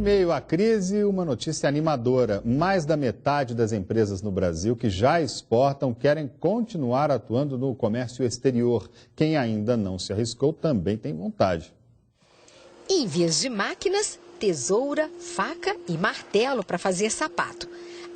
meio à crise, uma notícia animadora. Mais da metade das empresas no Brasil que já exportam querem continuar atuando no comércio exterior. Quem ainda não se arriscou também tem vontade. Envios de máquinas, tesoura, faca e martelo para fazer sapato.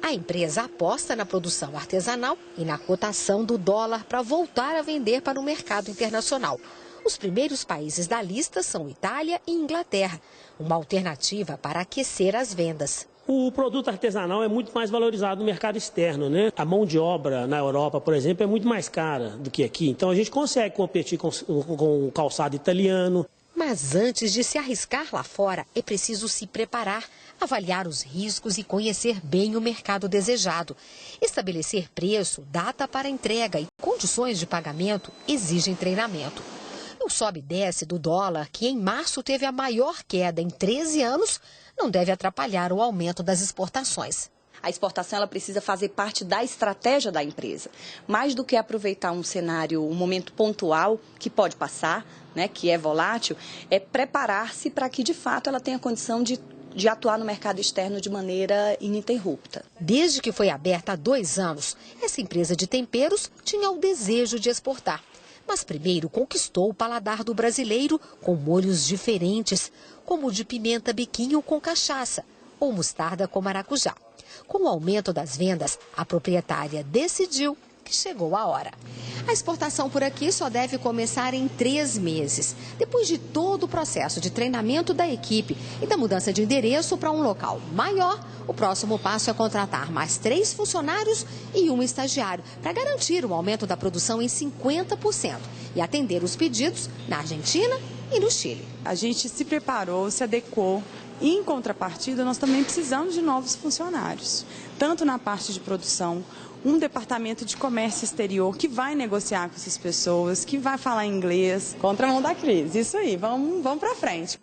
A empresa aposta na produção artesanal e na cotação do dólar para voltar a vender para o mercado internacional. Os primeiros países da lista são Itália e Inglaterra, uma alternativa para aquecer as vendas. O produto artesanal é muito mais valorizado no mercado externo, né? A mão de obra na Europa, por exemplo, é muito mais cara do que aqui. Então a gente consegue competir com o calçado italiano. Mas antes de se arriscar lá fora, é preciso se preparar, avaliar os riscos e conhecer bem o mercado desejado. Estabelecer preço, data para entrega e condições de pagamento exigem treinamento. O sobe e desce do dólar, que em março teve a maior queda em 13 anos, não deve atrapalhar o aumento das exportações. A exportação ela precisa fazer parte da estratégia da empresa. Mais do que aproveitar um cenário, um momento pontual que pode passar, né, que é volátil, é preparar-se para que, de fato, ela tenha condição de atuar no mercado externo de maneira ininterrupta. Desde que foi aberta há 2 anos, essa empresa de temperos tinha o desejo de exportar. Mas primeiro conquistou o paladar do brasileiro com molhos diferentes, como o de pimenta biquinho com cachaça ou mostarda com maracujá. Com o aumento das vendas, a proprietária decidiu que chegou a hora. A exportação por aqui só deve começar em 3 meses, depois de todo o processo de treinamento da equipe e da mudança de endereço para um local maior. O próximo passo é contratar mais 3 funcionários e um estagiário para garantir o aumento da produção em 50% e atender os pedidos na Argentina e no Chile. A gente se preparou, se adequou. E, em contrapartida, nós também precisamos de novos funcionários, tanto na parte de produção, um departamento de comércio exterior que vai negociar com essas pessoas, que vai falar inglês. Contramão da crise, isso aí, vamos para frente.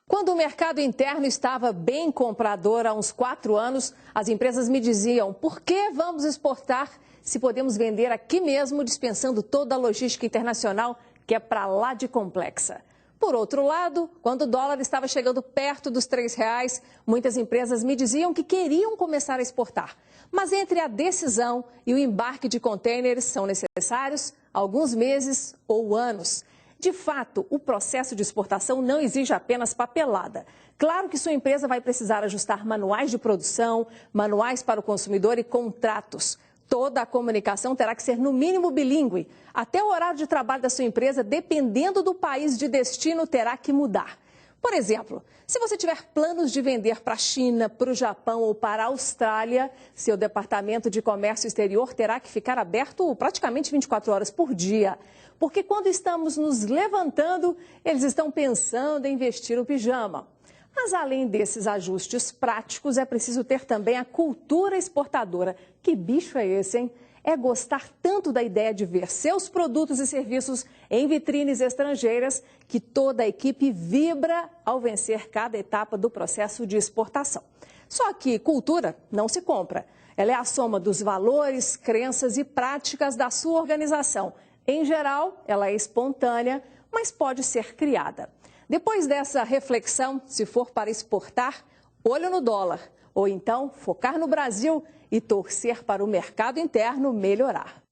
Quando o mercado interno estava bem comprador há uns 4 anos, as empresas me diziam: por que vamos exportar se podemos vender aqui mesmo, dispensando toda a logística internacional que é para lá de complexa? Por outro lado, quando o dólar estava chegando perto dos R$3, muitas empresas me diziam que queriam começar a exportar. Mas entre a decisão e o embarque de contêineres são necessários alguns meses ou anos. De fato, o processo de exportação não exige apenas papelada. Claro que sua empresa vai precisar ajustar manuais de produção, manuais para o consumidor e contratos. Toda a comunicação terá que ser no mínimo bilíngue. Até o horário de trabalho da sua empresa, dependendo do país de destino, terá que mudar. Por exemplo, se você tiver planos de vender para a China, para o Japão ou para a Austrália, seu departamento de comércio exterior terá que ficar aberto praticamente 24 horas por dia. Porque quando estamos nos levantando, eles estão pensando em vestir o pijama. Mas além desses ajustes práticos, é preciso ter também a cultura exportadora. Que bicho é esse, hein? É gostar tanto da ideia de ver seus produtos e serviços em vitrines estrangeiras que toda a equipe vibra ao vencer cada etapa do processo de exportação. Só que cultura não se compra. Ela é a soma dos valores, crenças e práticas da sua organização. Em geral, ela é espontânea, mas pode ser criada. Depois dessa reflexão, se for para exportar, olho no dólar. Ou então, focar no Brasil e torcer para o mercado interno melhorar.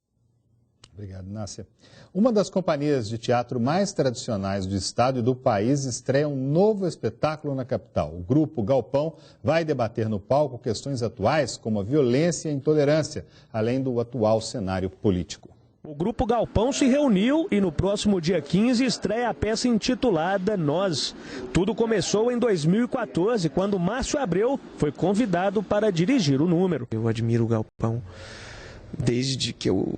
Obrigado, Nácia. Uma das companhias de teatro mais tradicionais do estado e do país estreia um novo espetáculo na capital. O Grupo Galpão vai debater no palco questões atuais como a violência e a intolerância, além do atual cenário político. O Grupo Galpão se reuniu e no próximo dia 15 estreia a peça intitulada Nós. Tudo começou em 2014, quando Márcio Abreu foi convidado para dirigir o número. Eu admiro o Galpão desde que eu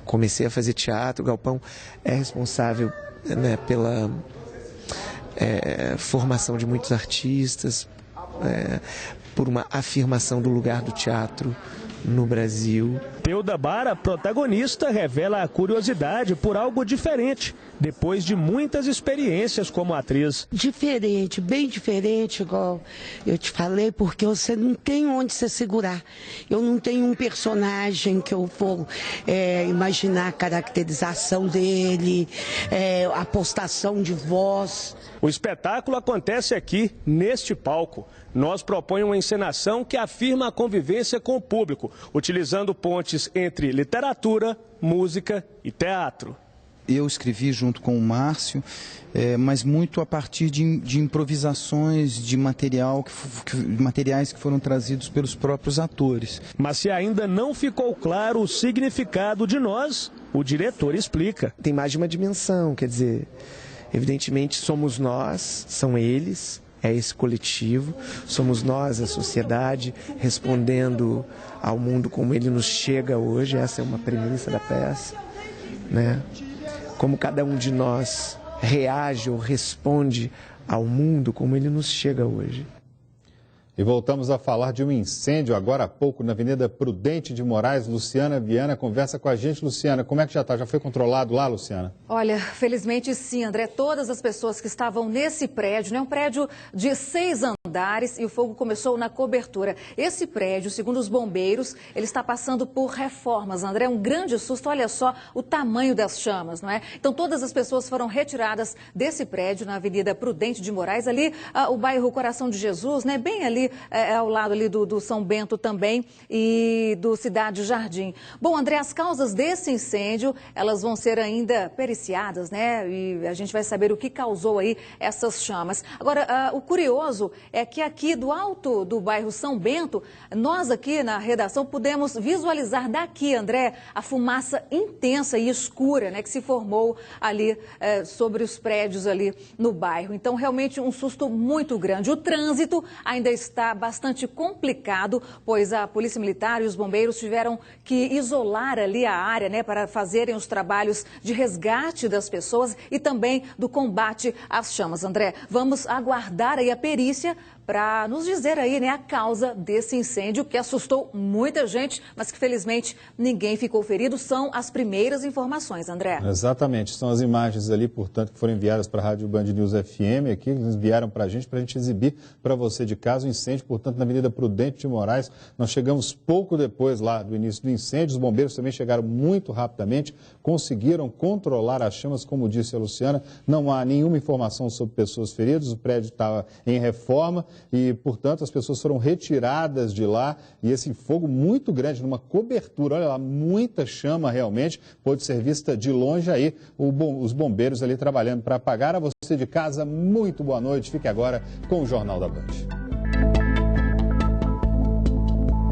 comecei a fazer teatro. O Galpão é responsável, né, pela formação de muitos artistas, por uma afirmação do lugar do teatro no Brasil. Teuda Bara, protagonista, revela a curiosidade por algo diferente, depois de muitas experiências como atriz. Diferente, bem diferente, igual eu te falei, porque você não tem onde se segurar. Eu não tenho um personagem que eu vou imaginar a caracterização dele, a postação de voz. O espetáculo acontece aqui, neste palco. Nós propomos uma encenação que afirma a convivência com o público, utilizando pontes entre literatura, música e teatro. Eu escrevi junto com o Márcio, mas muito a partir de improvisações, de materiais que foram trazidos pelos próprios atores. Mas se ainda não ficou claro o significado de nós, o diretor explica. Tem mais de uma dimensão, quer dizer, evidentemente somos nós, são eles, é esse coletivo, somos nós, a sociedade, respondendo ao mundo como ele nos chega hoje, essa é uma premissa da peça, né? Como cada um de nós reage ou responde ao mundo como ele nos chega hoje. E voltamos a falar de um incêndio agora há pouco na Avenida Prudente de Moraes. Luciana Viana conversa com a gente. Luciana, como é que já está? Já foi controlado lá, Luciana? Olha, felizmente sim, André. Todas as pessoas que estavam nesse prédio, né, um prédio de 6 andares, e o fogo começou na cobertura. Esse prédio, segundo os bombeiros, ele está passando por reformas, André. Um grande susto, olha só o tamanho das chamas, não é? Então todas as pessoas foram retiradas desse prédio na Avenida Prudente de Moraes, ali o bairro Coração de Jesus, né, bem ali ao lado ali do São Bento também e do Cidade Jardim. Bom, André, as causas desse incêndio, elas vão ser ainda periciadas, né? E a gente vai saber o que causou aí essas chamas. Agora, o curioso é que aqui do alto do bairro São Bento, nós aqui na redação pudemos visualizar daqui, André, a fumaça intensa e escura, né, que se formou ali sobre os prédios ali no bairro. Então, realmente um susto muito grande. O trânsito ainda está bastante complicado, pois a Polícia Militar e os bombeiros tiveram que isolar ali a área, né, para fazerem os trabalhos de resgate das pessoas e também do combate às chamas. André, vamos aguardar aí a perícia para nos dizer aí, né, a causa desse incêndio que assustou muita gente, mas que felizmente ninguém ficou ferido. São as primeiras informações, André. Exatamente, são as imagens ali, portanto, que foram enviadas para a Rádio Band News FM aqui, eles enviaram para a gente exibir para você de casa o incêndio, portanto, na Avenida Prudente de Moraes. Nós chegamos pouco depois lá do início do incêndio, os bombeiros também chegaram muito rapidamente, conseguiram controlar as chamas, como disse a Luciana, não há nenhuma informação sobre pessoas feridas, o prédio estava em reforma e, portanto, as pessoas foram retiradas de lá e esse fogo muito grande, numa cobertura, olha lá, muita chama realmente, pôde ser vista de longe aí, os bombeiros ali trabalhando para apagar. A você de casa, muito boa noite, fique agora com o Jornal da Band.